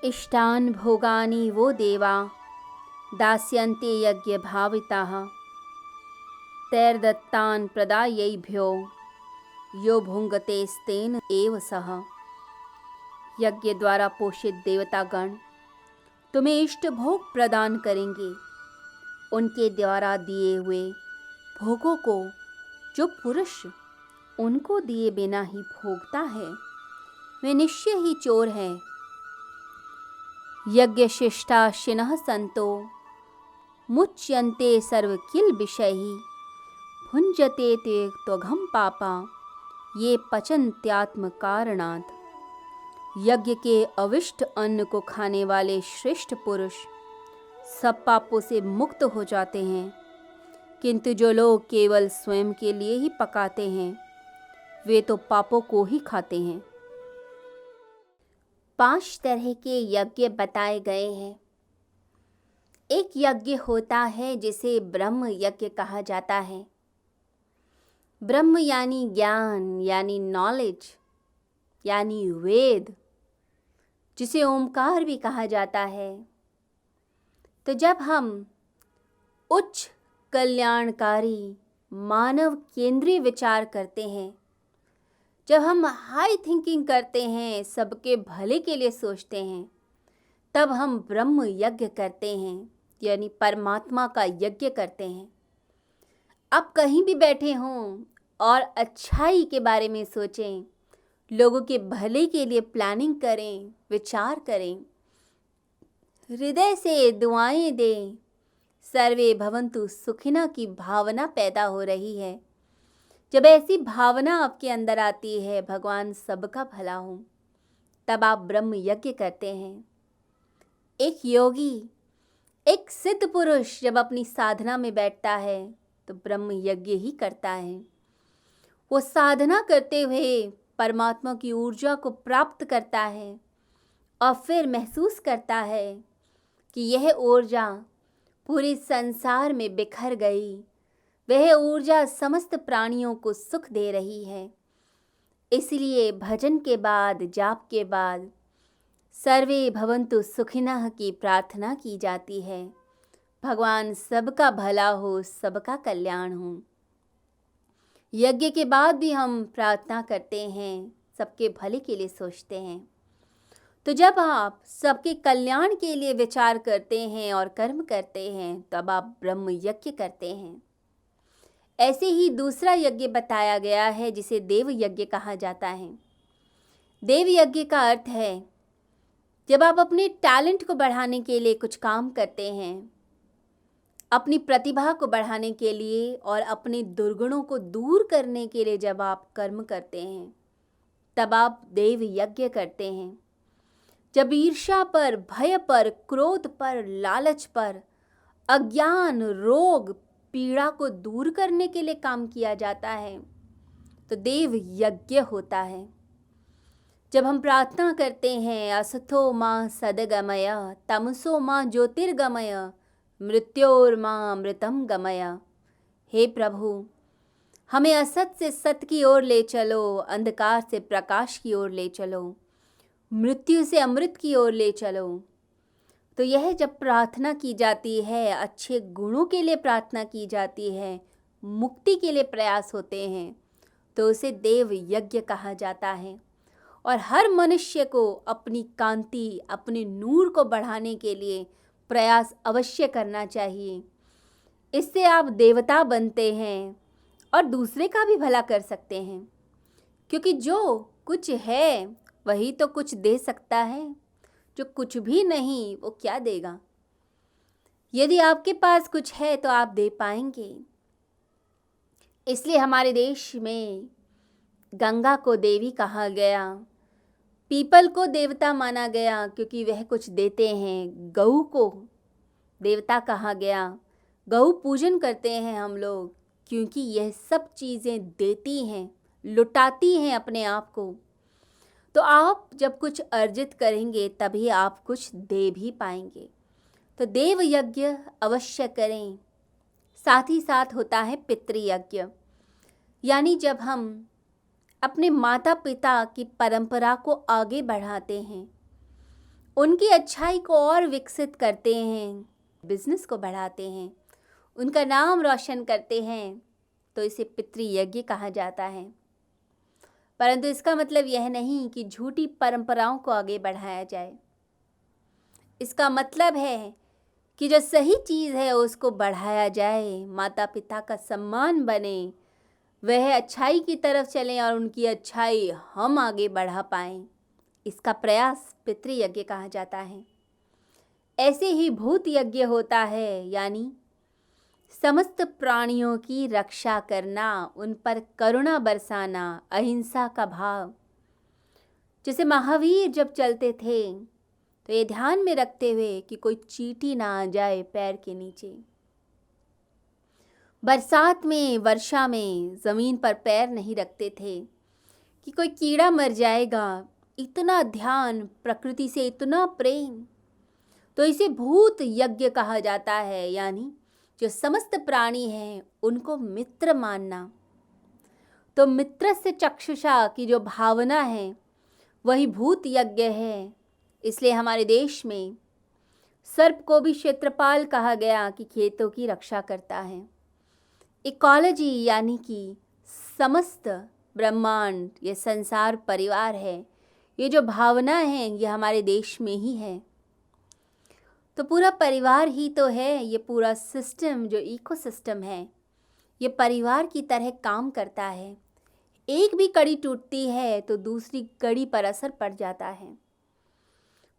इष्टान् भोगानि वो देवा दास्यन्ते यज्ञ भाविताः तैर्दत्तान् प्रदायैभ्यो यो भुङ्गतेस्तेन एव सः। यज्ञ द्वारा पोषित देवतागण तुम्हें इष्ट भोग प्रदान करेंगे। उनके द्वारा दिए हुए भोगों को जो पुरुष उनको दिए बिना ही भोगता है वे निश्चय ही चोर है। यज्ञ शिष्टाशिनः संतो मुच्यन्ते सर्व किल विषयी भुंजते ते त्वघम पापा ये पचन्त्यात्म कारणात्। यज्ञ के अविष्ट अन्न को खाने वाले श्रेष्ठ पुरुष सब पापों से मुक्त हो जाते हैं, किंतु जो लोग केवल स्वयं के लिए ही पकाते हैं वे तो पापों को ही खाते हैं। 5 तरह के यज्ञ बताए गए हैं। एक यज्ञ होता है जिसे ब्रह्म यज्ञ कहा जाता है। ब्रह्म यानी ज्ञान, यानी नॉलेज, यानी वेद, जिसे ओमकार भी कहा जाता है। तो जब हम उच्च कल्याणकारी मानव केंद्रीय विचार करते हैं, जब हम हाई थिंकिंग करते हैं, सबके भले के लिए सोचते हैं, तब हम ब्रह्म यज्ञ करते हैं, यानी परमात्मा का यज्ञ करते हैं। आप कहीं भी बैठे हों और अच्छाई के बारे में सोचें, लोगों के भले के लिए प्लानिंग करें, विचार करें, हृदय से दुआएं दें, सर्वे भवन्तु सुखिनः की भावना पैदा हो रही है। जब ऐसी भावना आपके अंदर आती है, भगवान सबका भला हो, तब आप ब्रह्म यज्ञ करते हैं। एक योगी, एक सिद्ध पुरुष जब अपनी साधना में बैठता है तो ब्रह्म यज्ञ ही करता है। वो साधना करते हुए परमात्मा की ऊर्जा को प्राप्त करता है और फिर महसूस करता है कि यह ऊर्जा पूरे संसार में बिखर गई। वह ऊर्जा समस्त प्राणियों को सुख दे रही है। इसलिए भजन के बाद, जाप के बाद सर्वे भवन्तु सुखिनः की प्रार्थना की जाती है। भगवान सबका भला हो, सबका कल्याण हो। यज्ञ के बाद भी हम प्रार्थना करते हैं, सबके भले के लिए सोचते हैं। तो जब आप सबके कल्याण के लिए विचार करते हैं और कर्म करते हैं, तब आप ब्रह्म यज्ञ करते हैं। ऐसे ही दूसरा यज्ञ बताया गया है जिसे देव यज्ञ कहा जाता है। देव यज्ञ का अर्थ है जब आप अपने टैलेंट को बढ़ाने के लिए कुछ काम करते हैं, अपनी प्रतिभा को बढ़ाने के लिए और अपने दुर्गुणों को दूर करने के लिए जब आप कर्म करते हैं, तब आप देव यज्ञ करते हैं। जब ईर्ष्या पर, भय पर, क्रोध पर, लालच पर, अज्ञान, रोग, पीड़ा को दूर करने के लिए काम किया जाता है तो देव यज्ञ होता है। जब हम प्रार्थना करते हैं, असतो मां सद्गमय तमसो मां ज्योतिर्गमय मृत्योर्मां अमृतम गमय। हे प्रभु, हमें असत से सत्य की ओर ले चलो, अंधकार से प्रकाश की ओर ले चलो, मृत्यु से अमृत की ओर ले चलो। तो यह जब प्रार्थना की जाती है, अच्छे गुणों के लिए प्रार्थना की जाती है, मुक्ति के लिए प्रयास होते हैं, तो उसे देव यज्ञ कहा जाता है। और हर मनुष्य को अपनी कांति, अपने नूर को बढ़ाने के लिए प्रयास अवश्य करना चाहिए। इससे आप देवता बनते हैं और दूसरे का भी भला कर सकते हैं, क्योंकि जो कुछ है वही तो कुछ दे सकता है। जो कुछ भी नहीं वो क्या देगा। यदि आपके पास कुछ है तो आप दे पाएंगे। इसलिए हमारे देश में गंगा को देवी कहा गया, पीपल को देवता माना गया क्योंकि वह कुछ देते हैं। गऊ को देवता कहा गया, गऊ पूजन करते हैं हम लोग क्योंकि यह सब चीज़ें देती हैं, लुटाती हैं अपने आप को। तो आप जब कुछ अर्जित करेंगे तभी आप कुछ दे भी पाएंगे। तो देव यज्ञ अवश्य करें। साथ ही साथ होता है पितृयज्ञ, यानी जब हम अपने माता पिता की परंपरा को आगे बढ़ाते हैं, उनकी अच्छाई को और विकसित करते हैं, बिजनेस को बढ़ाते हैं, उनका नाम रोशन करते हैं, तो इसे पितृयज्ञ कहा जाता है। परंतु इसका मतलब यह नहीं कि झूठी परंपराओं को आगे बढ़ाया जाए। इसका मतलब है कि जो सही चीज़ है उसको बढ़ाया जाए, माता पिता का सम्मान बने, वह अच्छाई की तरफ चलें और उनकी अच्छाई हम आगे बढ़ा पाएं। इसका प्रयास पितृयज्ञ कहा जाता है। ऐसे ही भूत यज्ञ होता है, यानी समस्त प्राणियों की रक्षा करना, उन पर करुणा बरसाना, अहिंसा का भाव। जैसे महावीर जब चलते थे तो ये ध्यान में रखते हुए कि कोई चींटी ना आ जाए पैर के नीचे। बरसात में, वर्षा में ज़मीन पर पैर नहीं रखते थे कि कोई कीड़ा मर जाएगा। इतना ध्यान, प्रकृति से इतना प्रेम, तो इसे भूत यज्ञ कहा जाता है। यानी जो समस्त प्राणी हैं उनको मित्र मानना। तो मित्र से चक्षुषा की जो भावना है वही भूत यज्ञ है। इसलिए हमारे देश में सर्प को भी क्षेत्रपाल कहा गया कि खेतों की रक्षा करता है। इकोलॉजी यानी कि समस्त ब्रह्मांड, ये संसार परिवार है, ये जो भावना है ये हमारे देश में ही है। तो पूरा परिवार ही तो है, ये पूरा सिस्टम जो इकोसिस्टम है ये परिवार की तरह काम करता है। एक भी कड़ी टूटती है तो दूसरी कड़ी पर असर पड़ जाता है।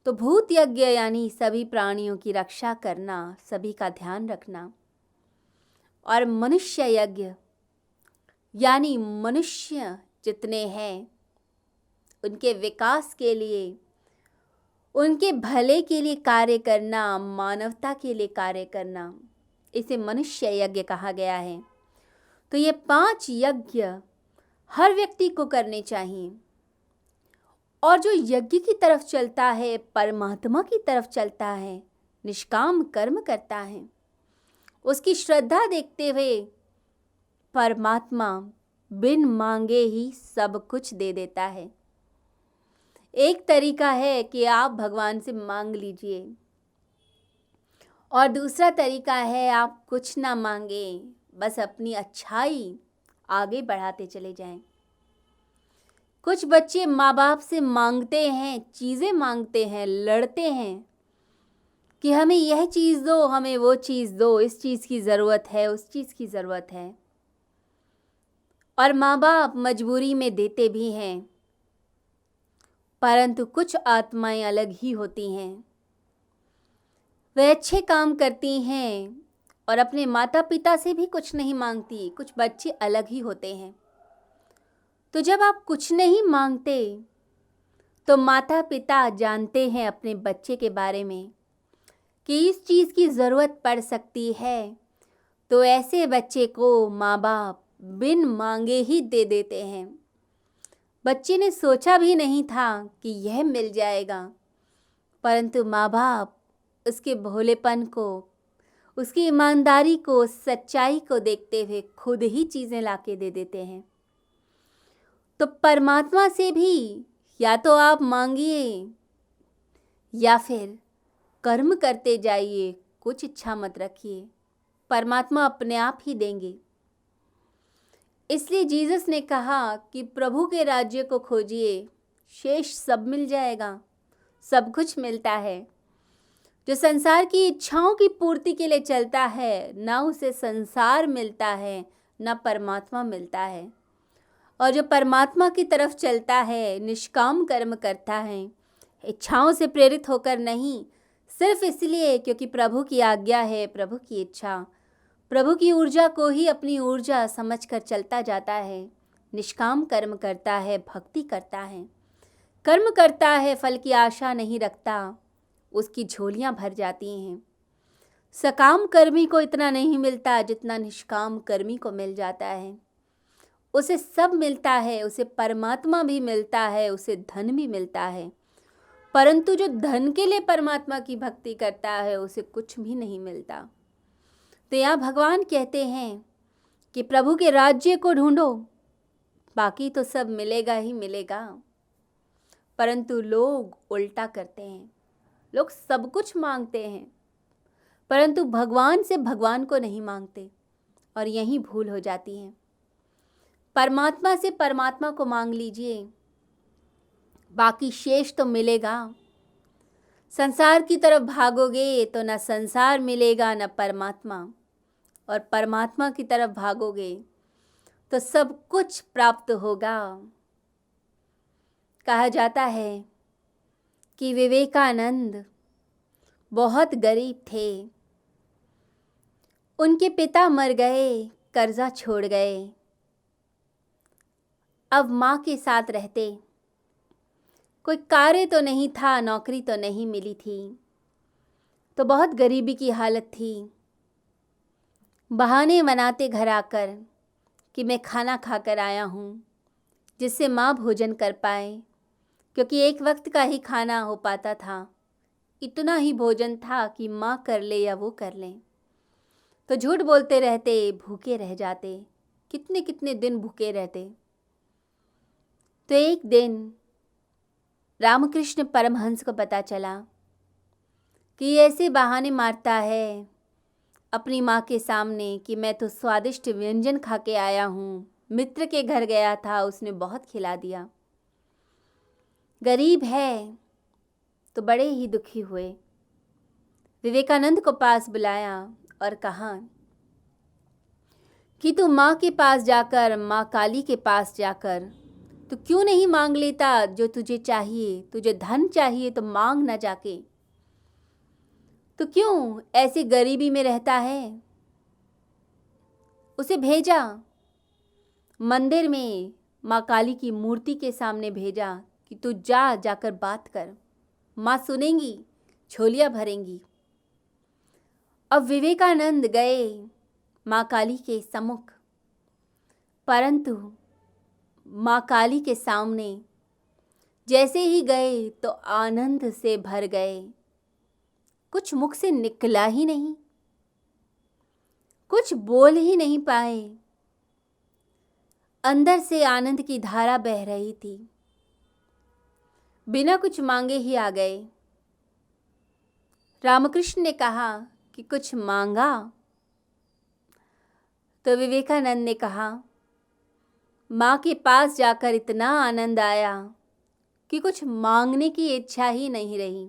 तो भूत यज्ञ यानी सभी प्राणियों की रक्षा करना, सभी का ध्यान रखना। और मनुष्य यज्ञ यानी मनुष्य जितने हैं उनके विकास के लिए, उनके भले के लिए कार्य करना, मानवता के लिए कार्य करना, इसे मनुष्य यज्ञ कहा गया है। तो ये 5 यज्ञ हर व्यक्ति को करने चाहिए। और जो यज्ञ की तरफ चलता है, परमात्मा की तरफ चलता है, निष्काम कर्म करता है, उसकी श्रद्धा देखते हुए परमात्मा बिन मांगे ही सब कुछ दे देता है। एक तरीका है कि आप भगवान से मांग लीजिए, और दूसरा तरीका है आप कुछ ना मांगे, बस अपनी अच्छाई आगे बढ़ाते चले जाएं। कुछ बच्चे माँ बाप से मांगते हैं, चीज़ें मांगते हैं, लड़ते हैं कि हमें यह चीज़ दो, हमें वो चीज़ दो, इस चीज़ की ज़रूरत है, उस चीज़ की ज़रूरत है। और माँ बाप मजबूरी में देते भी हैं। परंतु कुछ आत्माएं अलग ही होती हैं, वे अच्छे काम करती हैं और अपने माता पिता से भी कुछ नहीं मांगती। कुछ बच्चे अलग ही होते हैं। तो जब आप कुछ नहीं मांगते तो माता पिता जानते हैं अपने बच्चे के बारे में कि इस चीज़ की ज़रूरत पड़ सकती है, तो ऐसे बच्चे को माँ बाप बिन मांगे ही दे देते हैं। बच्चे ने सोचा भी नहीं था कि यह मिल जाएगा, परंतु माँ बाप उसके भोलेपन को, उसकी ईमानदारी को, सच्चाई को देखते हुए खुद ही चीज़ें लाके दे देते हैं। तो परमात्मा से भी या तो आप मांगिए या फिर कर्म करते जाइए, कुछ इच्छा मत रखिए, परमात्मा अपने आप ही देंगे। इसलिए जीसस ने कहा कि प्रभु के राज्य को खोजिए, शेष सब मिल जाएगा, सब कुछ मिलता है। जो संसार की इच्छाओं की पूर्ति के लिए चलता है, ना उसे संसार मिलता है, ना परमात्मा मिलता है। और जो परमात्मा की तरफ चलता है, निष्काम कर्म करता है, इच्छाओं से प्रेरित होकर नहीं, सिर्फ इसलिए क्योंकि प्रभु की आज्ञा है, प्रभु की इच्छा, प्रभु की ऊर्जा को ही अपनी ऊर्जा समझकर चलता जाता है, निष्काम कर्म करता है, भक्ति करता है, कर्म करता है, फल की आशा नहीं रखता, उसकी झोलियां भर जाती हैं। सकाम कर्मी को इतना नहीं मिलता जितना निष्काम कर्मी को मिल जाता है। उसे सब मिलता है, उसे परमात्मा भी मिलता है, उसे धन भी मिलता है। परंतु जो धन के लिए परमात्मा की भक्ति करता है उसे कुछ भी नहीं मिलता। तो यहाँ भगवान कहते हैं कि प्रभु के राज्य को ढूंढो, बाकी तो सब मिलेगा ही मिलेगा। परंतु लोग उल्टा करते हैं। लोग सब कुछ मांगते हैं, परंतु भगवान से भगवान को नहीं मांगते, और यही भूल हो जाती है। परमात्मा से परमात्मा को मांग लीजिए, बाकी शेष तो मिलेगा। संसार की तरफ भागोगे तो न संसार मिलेगा न परमात्मा, और परमात्मा की तरफ भागोगे तो सब कुछ प्राप्त होगा। कहा जाता है कि विवेकानंद बहुत गरीब थे, उनके पिता मर गए, कर्जा छोड़ गए, अब माँ के साथ रहते। कोई कार्य तो नहीं था, नौकरी तो नहीं मिली थी, तो बहुत गरीबी की हालत थी। बहाने बनाते घर आकर कि मैं खाना खाकर आया हूँ, जिससे माँ भोजन कर पाए, क्योंकि एक वक्त का ही खाना हो पाता था। इतना ही भोजन था कि माँ कर ले या वो कर लें, तो झूठ बोलते रहते, भूखे रह जाते, कितने कितने दिन भूखे रहते। तो एक दिन रामकृष्ण परमहंस को पता चला कि ऐसे बहाने मारता है अपनी माँ के सामने कि मैं तो स्वादिष्ट व्यंजन खा के आया हूँ, मित्र के घर गया था, उसने बहुत खिला दिया। गरीब है तो बड़े ही दुखी हुए। विवेकानंद को पास बुलाया और कहा कि तू माँ के पास जाकर, माँ काली के पास जाकर, तो क्यों नहीं मांग लेता जो तुझे चाहिए? तुझे धन चाहिए तो मांग ना जाके, तो क्यों ऐसी गरीबी में रहता है? उसे भेजा मंदिर में, माँ काली की मूर्ति के सामने भेजा कि तू जाकर बात कर, माँ सुनेंगी, झोलियाँ भरेंगी। अब विवेकानंद गए माँ काली के सम्मुख, परंतु माँ काली के सामने जैसे ही गए तो आनंद से भर गए। कुछ मुख से निकला ही नहीं, कुछ बोल ही नहीं पाए, अंदर से आनंद की धारा बह रही थी। बिना कुछ मांगे ही आ गए। रामकृष्ण ने कहा कि कुछ मांगा? तो विवेकानंद ने कहा, माँ के पास जाकर इतना आनंद आया कि कुछ मांगने की इच्छा ही नहीं रही।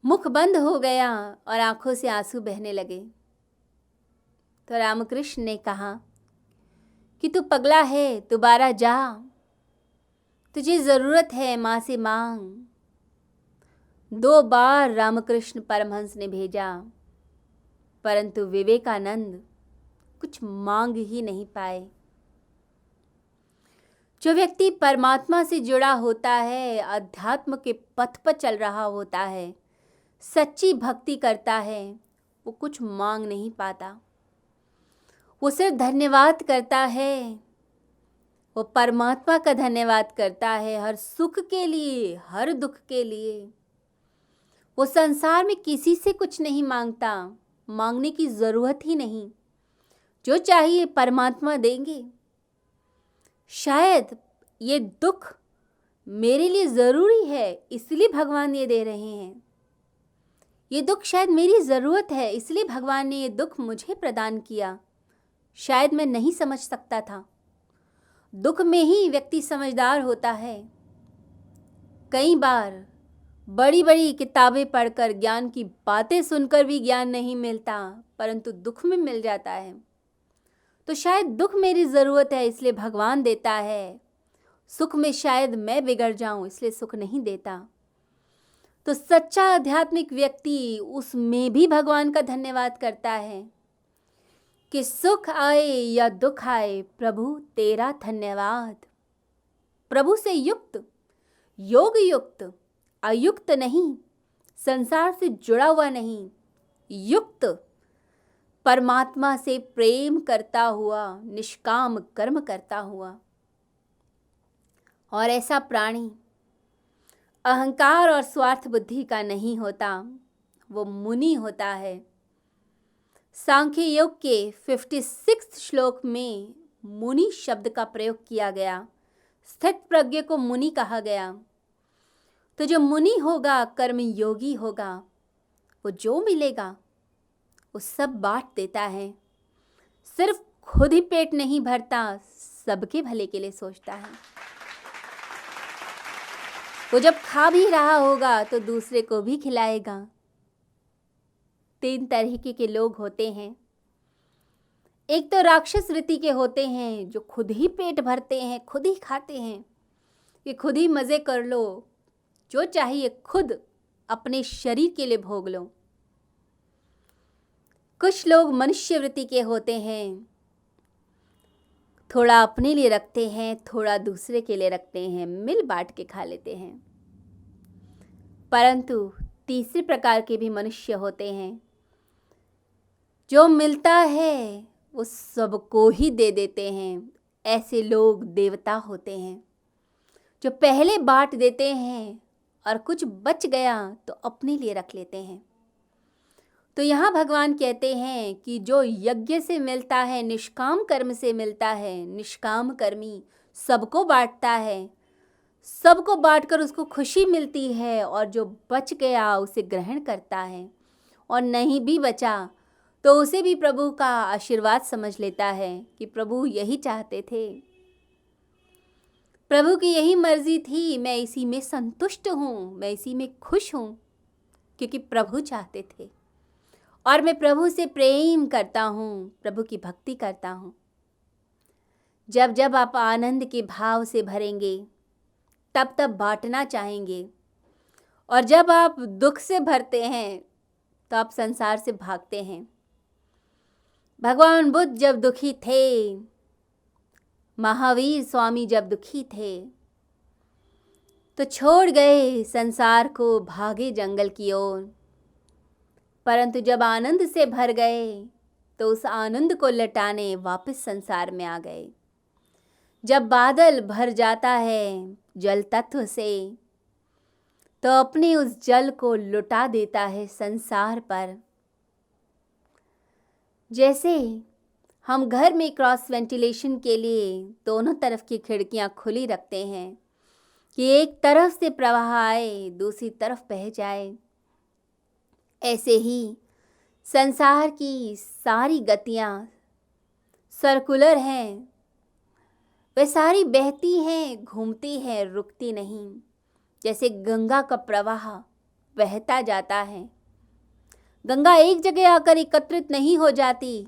मुख बंद हो गया और आंखों से आंसू बहने लगे। तो रामकृष्ण ने कहा कि तू पगला है, दोबारा जा, तुझे ज़रूरत है, माँ से मांग। 2 बार रामकृष्ण परमहंस ने भेजा, परंतु विवेकानंद कुछ मांग ही नहीं पाए। जो व्यक्ति परमात्मा से जुड़ा होता है, अध्यात्म के पथ पर चल रहा होता है, सच्ची भक्ति करता है, वो कुछ मांग नहीं पाता। वो सिर्फ धन्यवाद करता है, वो परमात्मा का धन्यवाद करता है, हर सुख के लिए, हर दुख के लिए। वो संसार में किसी से कुछ नहीं मांगता, मांगने की ज़रूरत ही नहीं। जो चाहिए परमात्मा देंगे। शायद ये दुख मेरे लिए ज़रूरी है, इसलिए भगवान ये दे रहे हैं। ये दुख शायद मेरी ज़रूरत है, इसलिए भगवान ने ये दुख मुझे प्रदान किया। शायद मैं नहीं समझ सकता था। दुख में ही व्यक्ति समझदार होता है। कई बार बड़ी बड़ी किताबें पढ़कर, ज्ञान की बातें सुनकर भी ज्ञान नहीं मिलता, परंतु दुख में मिल जाता है। तो शायद दुख मेरी ज़रूरत है, इसलिए भगवान देता है। सुख में शायद मैं बिगड़ जाऊं, इसलिए सुख नहीं देता। तो सच्चा आध्यात्मिक व्यक्ति उसमें भी भगवान का धन्यवाद करता है कि सुख आए या दुख आए, प्रभु तेरा धन्यवाद। प्रभु से युक्त, योग युक्त, अयुक्त नहीं, संसार से जुड़ा हुआ नहीं, युक्त, परमात्मा से प्रेम करता हुआ, निष्काम कर्म करता हुआ। और ऐसा प्राणी अहंकार और स्वार्थ बुद्धि का नहीं होता, वो मुनि होता है। सांख्य योग के 56 श्लोक में मुनि शब्द का प्रयोग किया गया। स्थित प्रज्ञ को मुनि कहा गया। तो जो मुनि होगा, कर्म योगी होगा, वो जो मिलेगा वो सब बांट देता है। सिर्फ खुद ही पेट नहीं भरता, सबके भले के लिए सोचता है। वो जब खा भी रहा होगा तो दूसरे को भी खिलाएगा। 3 तरीके के लोग होते हैं। एक तो राक्षस वृत्ति के होते हैं जो खुद ही पेट भरते हैं, खुद ही खाते हैं कि खुद ही मज़े कर लो, जो चाहिए खुद अपने शरीर के लिए भोग लो। कुछ लोग मनुष्य वृत्ति के होते हैं, थोड़ा अपने लिए रखते हैं, थोड़ा दूसरे के लिए रखते हैं, मिल बांट के खा लेते हैं। परंतु तीसरे प्रकार के भी मनुष्य होते हैं, जो मिलता है वो सबको ही दे देते हैं। ऐसे लोग देवता होते हैं, जो पहले बांट देते हैं और कुछ बच गया तो अपने लिए रख लेते हैं। तो यहाँ भगवान कहते हैं कि जो यज्ञ से मिलता है, निष्काम कर्म से मिलता है, निष्काम कर्मी सबको बांटता है, सबको बांटकर उसको खुशी मिलती है, और जो बच गया उसे ग्रहण करता है, और नहीं भी बचा तो उसे भी प्रभु का आशीर्वाद समझ लेता है कि प्रभु यही चाहते थे, प्रभु की यही मर्जी थी, मैं इसी में संतुष्ट हूँ, मैं इसी में खुश हूँ, क्योंकि प्रभु चाहते थे और मैं प्रभु से प्रेम करता हूँ, प्रभु की भक्ति करता हूँ। जब जब आप आनंद के भाव से भरेंगे तब तब बांटना चाहेंगे, और जब आप दुख से भरते हैं तो आप संसार से भागते हैं। भगवान बुद्ध जब दुखी थे, महावीर स्वामी जब दुखी थे, तो छोड़ गए संसार को, भागे जंगल की ओर। परंतु जब आनंद से भर गए तो उस आनंद को लौटाने वापस संसार में आ गए। जब बादल भर जाता है जल तत्व से, तो अपने उस जल को लुटा देता है संसार पर। जैसे हम घर में क्रॉस वेंटिलेशन के लिए दोनों तरफ की खिड़कियां खुली रखते हैं कि एक तरफ से प्रवाह आए, दूसरी तरफ बह जाए, ऐसे ही संसार की सारी गतियां सर्कुलर हैं, वे सारी बहती हैं, घूमती हैं, रुकती नहीं। जैसे गंगा का प्रवाह बहता जाता है, गंगा एक जगह आकर एकत्रित नहीं हो जाती,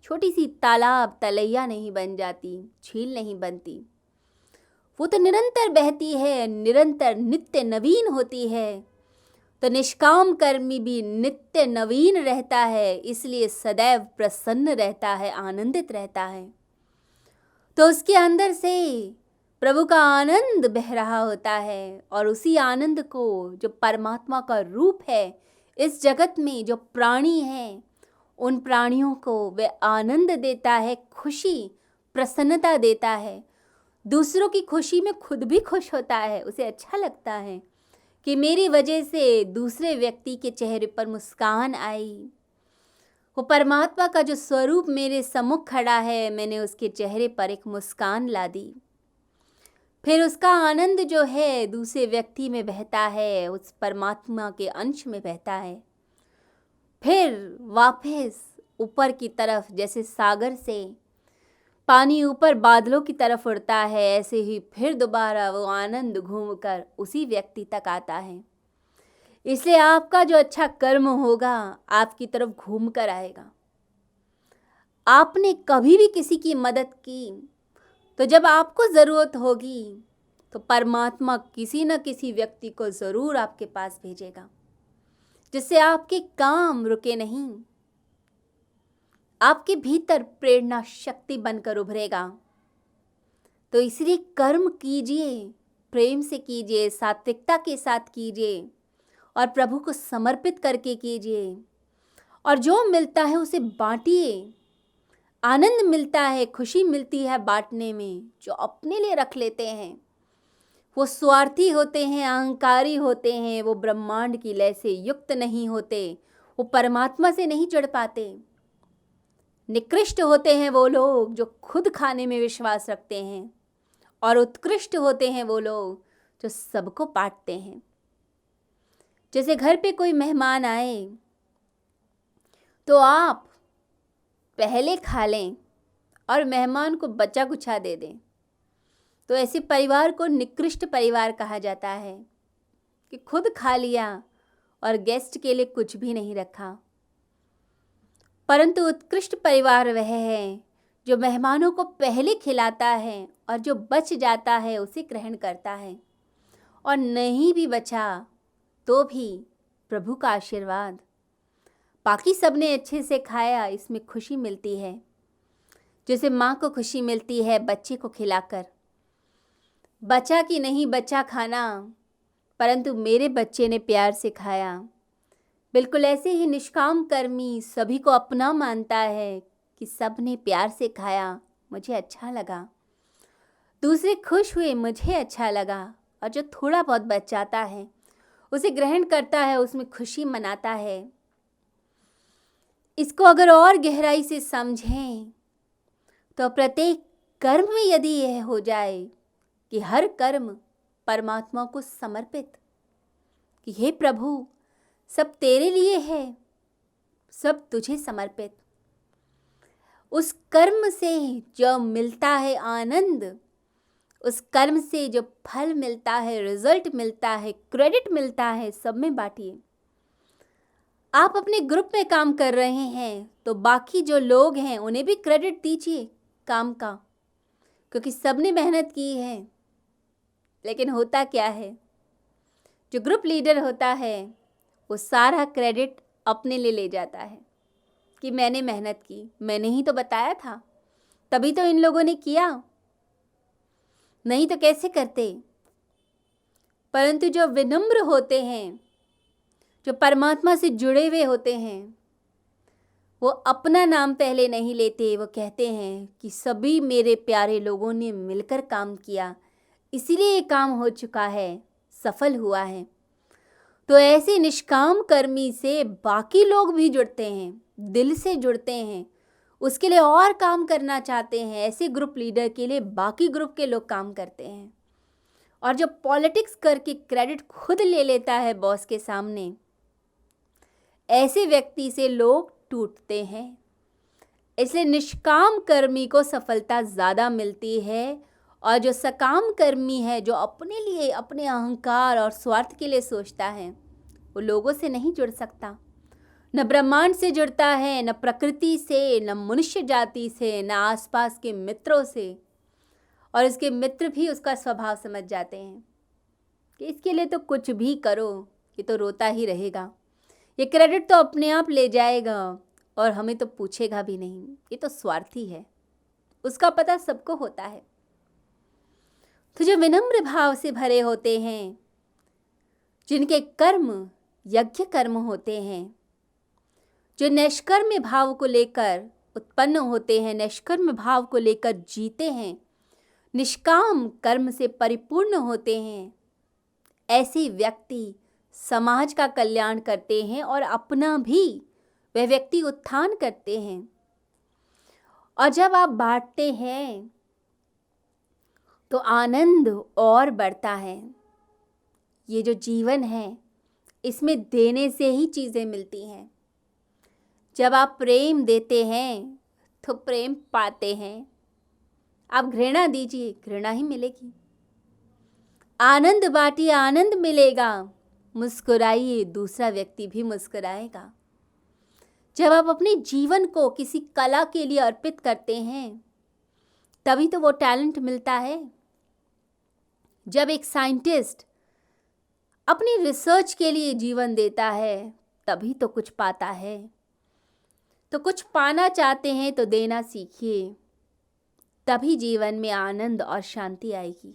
छोटी सी तालाब तलैया नहीं बन जाती, झील नहीं बनती, वो तो निरंतर बहती है, निरंतर नित्य नवीन होती है। तो निष्काम कर्मी भी नित्य नवीन रहता है, इसलिए सदैव प्रसन्न रहता है, आनंदित रहता है। तो उसके अंदर से प्रभु का आनंद बह रहा होता है, और उसी आनंद को जो परमात्मा का रूप है इस जगत में, जो प्राणी हैं, उन प्राणियों को वे आनंद देता है, खुशी प्रसन्नता देता है। दूसरों की खुशी में खुद भी खुश होता है, उसे अच्छा लगता है कि मेरी वजह से दूसरे व्यक्ति के चेहरे पर मुस्कान आई। वो परमात्मा का जो स्वरूप मेरे सम्मुख खड़ा है, मैंने उसके चेहरे पर एक मुस्कान ला दी। फिर उसका आनंद जो है दूसरे व्यक्ति में बहता है, उस परमात्मा के अंश में बहता है। फिर वापस ऊपर की तरफ, जैसे सागर से पानी ऊपर बादलों की तरफ उड़ता है, ऐसे ही फिर दोबारा वो आनंद घूमकर उसी व्यक्ति तक आता है। इसलिए आपका जो अच्छा कर्म होगा आपकी तरफ घूम कर आएगा। आपने कभी भी किसी की मदद की तो जब आपको ज़रूरत होगी तो परमात्मा किसी न किसी व्यक्ति को ज़रूर आपके पास भेजेगा, जिससे आपके काम रुके नहीं, आपके भीतर प्रेरणा शक्ति बनकर उभरेगा। तो इसलिए कर्म कीजिए, प्रेम से कीजिए, सात्विकता के साथ कीजिए, और प्रभु को समर्पित करके कीजिए, और जो मिलता है उसे बांटिए। आनंद मिलता है, खुशी मिलती है बांटने में। जो अपने लिए रख लेते हैं वो स्वार्थी होते हैं, अहंकारी होते हैं, वो ब्रह्मांड की लय से युक्त नहीं होते, वो परमात्मा से नहीं जुड़ पाते। निकृष्ट होते हैं वो लोग जो खुद खाने में विश्वास रखते हैं, और उत्कृष्ट होते हैं वो लोग जो सबको बांटते हैं। जैसे घर पे कोई मेहमान आए तो आप पहले खा लें और मेहमान को बचा कुछा दे दें, तो ऐसे परिवार को निकृष्ट परिवार कहा जाता है कि खुद खा लिया और गेस्ट के लिए कुछ भी नहीं रखा। परंतु उत्कृष्ट परिवार वह है जो मेहमानों को पहले खिलाता है और जो बच जाता है उसे ग्रहण करता है, और नहीं भी बचा तो भी प्रभु का आशीर्वाद। बाकी सबने अच्छे से खाया, इसमें खुशी मिलती है, जैसे माँ को खुशी मिलती है बच्चे को खिलाकर। बचा कि नहीं बचा खाना, परंतु मेरे बच्चे ने प्यार से खाया। बिल्कुल ऐसे ही निष्काम कर्मी सभी को अपना मानता है कि सब ने प्यार से खाया, मुझे अच्छा लगा, दूसरे खुश हुए, मुझे अच्छा लगा। और जो थोड़ा बहुत बच जाता है उसे ग्रहण करता है, उसमें खुशी मनाता है। इसको अगर और गहराई से समझें तो प्रत्येक कर्म में यदि यह हो जाए कि हर कर्म परमात्मा को समर्पित, कि हे प्रभु सब तेरे लिए है, सब तुझे समर्पित, उस कर्म से जो मिलता है आनंद, उस कर्म से जो फल मिलता है, रिजल्ट मिलता है, क्रेडिट मिलता है, सब में बांटिए। आप अपने ग्रुप में काम कर रहे हैं तो बाकी जो लोग हैं उन्हें भी क्रेडिट दीजिए काम का, क्योंकि सबने मेहनत की है। लेकिन होता क्या है, जो ग्रुप लीडर होता है वो सारा क्रेडिट अपने लिए ले जाता है कि मैंने मेहनत की, मैंने ही तो बताया था, तभी तो इन लोगों ने किया, नहीं तो कैसे करते। परंतु जो विनम्र होते हैं, जो परमात्मा से जुड़े हुए होते हैं, वो अपना नाम पहले नहीं लेते, वो कहते हैं कि सभी मेरे प्यारे लोगों ने मिलकर काम किया, इसीलिए ये काम हो चुका है, सफल हुआ है। तो ऐसे निष्काम कर्मी से बाकी लोग भी जुड़ते हैं, दिल से जुड़ते हैं, उसके लिए और काम करना चाहते हैं। ऐसे ग्रुप लीडर के लिए बाकी ग्रुप के लोग काम करते हैं। और जो पॉलिटिक्स करके क्रेडिट खुद ले लेता है बॉस के सामने, ऐसे व्यक्ति से लोग टूटते हैं। इसलिए निष्काम कर्मी को सफलता ज़्यादा मिलती है, और जो सकाम कर्मी है, जो अपने लिए, अपने अहंकार और स्वार्थ के लिए सोचता है, वो लोगों से नहीं जुड़ सकता, न ब्रह्मांड से जुड़ता है, न प्रकृति से, न मनुष्य जाति से, न आसपास के मित्रों से। और इसके मित्र भी उसका स्वभाव समझ जाते हैं कि इसके लिए तो कुछ भी करो, ये तो रोता ही रहेगा, ये क्रेडिट तो अपने आप ले जाएगा और हमें तो पूछेगा भी नहीं, ये तो स्वार्थी है। उसका पता सबको होता है। तो जो विनम्र भाव से भरे होते हैं, जिनके कर्म यज्ञ कर्म होते हैं, जो निष्कर्म भाव को लेकर उत्पन्न होते हैं, निष्कर्म भाव को लेकर जीते हैं, निष्काम कर्म से परिपूर्ण होते हैं, ऐसे व्यक्ति समाज का कल्याण करते हैं और अपना भी वह व्यक्ति उत्थान करते हैं। और जब आप बांटते हैं तो आनंद और बढ़ता है। ये जो जीवन है, इसमें देने से ही चीज़ें मिलती हैं। जब आप प्रेम देते हैं तो प्रेम पाते हैं। आप घृणा दीजिए, घृणा ही मिलेगी। आनंद बांटिए, आनंद मिलेगा। मुस्कुराइए, दूसरा व्यक्ति भी मुस्कुराएगा। जब आप अपने जीवन को किसी कला के लिए अर्पित करते हैं, तभी तो वो टैलेंट मिलता है। जब एक साइंटिस्ट अपनी रिसर्च के लिए जीवन देता है, तभी तो कुछ पाता है। तो कुछ पाना चाहते हैं तो देना सीखिए, तभी जीवन में आनंद और शांति आएगी।